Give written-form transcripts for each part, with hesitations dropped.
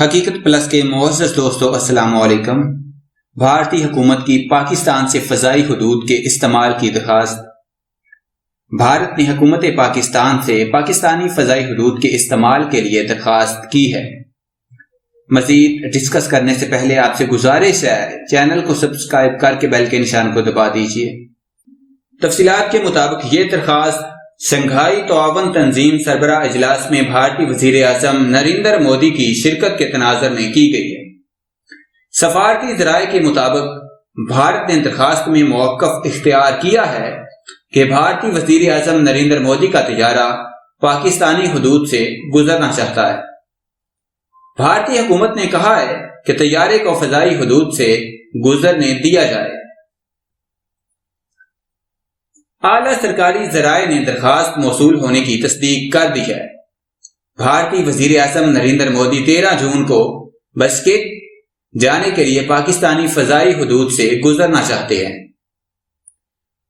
حقیقت پلس کے معزز دوستو السلام علیکم۔ بھارتی حکومت کی پاکستان سے فضائی حدود کے استعمال کی درخواست۔ بھارت نے حکومت پاکستان سے پاکستانی فضائی حدود کے استعمال کے لیے درخواست کی ہے۔ مزید ڈسکس کرنے سے پہلے آپ سے گزارش ہے چینل کو سبسکرائب کر کے بیل کے نشان کو دبا دیجیے۔ تفصیلات کے مطابق یہ درخواست شنگھائی تعاون تنظیم سربراہ اجلاس میں بھارتی وزیر اعظم نریندر مودی کی شرکت کے تناظر میں کی گئی ہے۔ سفارتی ذرائع کے مطابق بھارت نے درخواست میں موقف اختیار کیا ہے کہ بھارتی وزیر اعظم نریندر مودی کا طیارہ پاکستانی حدود سے گزرنا چاہتا ہے۔ بھارتی حکومت نے کہا ہے کہ طیارے کو فضائی حدود سے گزرنے دیا جائے۔ اعلیٰ سرکاری ذرائع نے درخواست موصول ہونے کی تصدیق کر دی ہے۔ بھارتی وزیر اعظم نریندر مودی 13 جون کو بشکیک جانے کے لیے پاکستانی فضائی حدود سے گزرنا چاہتے ہیں۔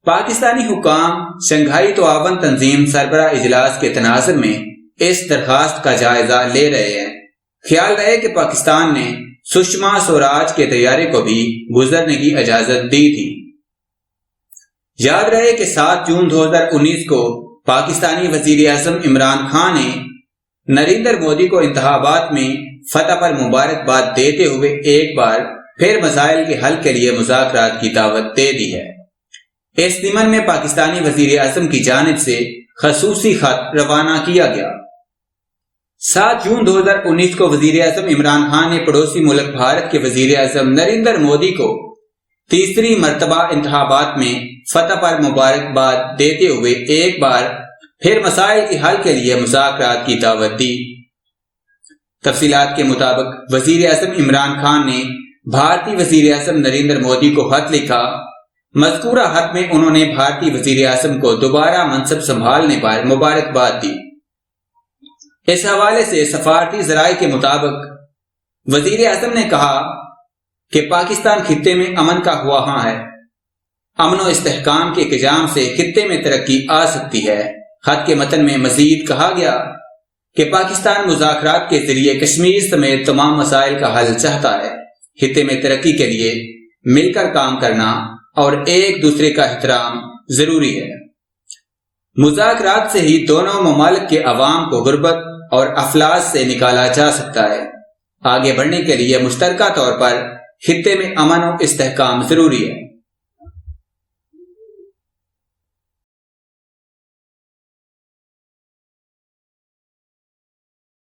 پاکستانی حکام شنگھائی تعاون تنظیم سربراہ اجلاس کے تناظر میں اس درخواست کا جائزہ لے رہے ہیں۔ خیال رہے کہ پاکستان نے سشما سوراج کے طیارے کو بھی گزرنے کی اجازت دی تھی۔ یاد رہے کہ 7 جون 2019 کو پاکستانی وزیر اعظم عمران خان نے نریندر مودی کو انتخابات میں فتح پر مبارکباد دیتے ہوئے ایک بار پھر مسائل کے حل کے لیے مذاکرات کی دعوت دے دی ہے۔ اس ضمن میں پاکستانی وزیر اعظم کی جانب سے خصوصی خط روانہ کیا گیا۔ 7 جون 2019 کو وزیر اعظم عمران خان نے پڑوسی ملک بھارت کے وزیر اعظم نریندر مودی کو تیسری مرتبہ انتخابات میں فتح پر مبارکباد دیتے ہوئے ایک بار پھر مسائل کے حل کے لیے مذاکرات کی دعوت دی۔ تفصیلات کے مطابق وزیر اعظم عمران خان نے بھارتی وزیر اعظم نریندر مودی کو خط لکھا۔ مذکورہ خط میں انہوں نے بھارتی وزیر اعظم کو دوبارہ منصب سنبھالنے پر مبارکباد دی۔ اس حوالے سے سفارتی ذرائع کے مطابق وزیر اعظم نے کہا کہ پاکستان خطے میں امن کا خواہاں ہے۔ امن و استحکام کے قیام سے خطے میں ترقی آ سکتی ہے۔ خط کے متن میں مزید کہا گیا کہ پاکستان مذاکرات کے ذریعے کشمیر سمیت تمام مسائل کا حل چاہتا ہے۔ خطے میں ترقی کے لیے مل کر کام کرنا اور ایک دوسرے کا احترام ضروری ہے۔ مذاکرات سے ہی دونوں ممالک کے عوام کو غربت اور افلاس سے نکالا جا سکتا ہے۔ آگے بڑھنے کے لیے مشترکہ طور پر خطے میں امن و استحکام ضروری ہے۔